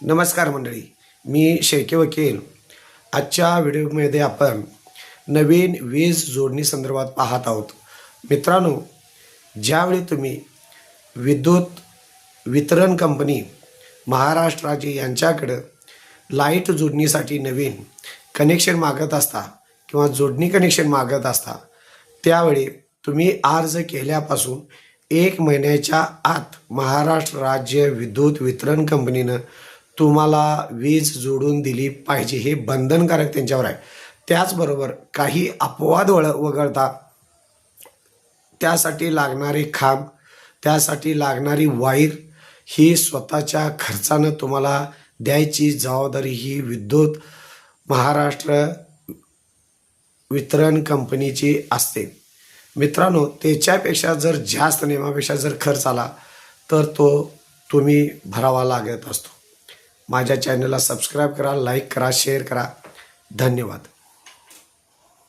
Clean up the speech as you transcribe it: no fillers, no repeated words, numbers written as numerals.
नमस्कार मंडळी, मी शेळके वकील. आजच्या व्हिडिओमध्ये आपण नवीन वीज जोडणी संदर्भात पाहत आहोत. मित्रांनो, ज्यावेळी तुम्ही विद्युत वितरण कंपनी महाराष्ट्र राज्य यांच्याकडं लाईट जोडणीसाठी नवीन कनेक्शन मागत असता किंवा जोडणी कनेक्शन मागत असता, त्यावेळी तुम्ही अर्ज केल्यापासून 1 महिन्याच्या आत महाराष्ट्र राज्य विद्युत वितरण कंपनीनं तुम्हाला वीज जोडून दिली पाहिजे. हे बंधनकारक त्यांच्यावर आहे. त्याचबरोबर काही अपवाद वगळता त्यासाठी लागणारे खांब, त्यासाठी लागणारी वायर ही स्वतःच्या खर्चानं तुम्हाला द्यायची जबाबदारी ही विद्युत महाराष्ट्र वितरण कंपनीची असते. मित्रांनो, त्याच्यापेक्षा जर जास्त नियमापेक्षा जर खर्च आला तर तो तुम्ही भरावा लागत असतो. माझ्या चॅनलला सबस्क्राईब करा, लाईक करा, शेअर करा. धन्यवाद.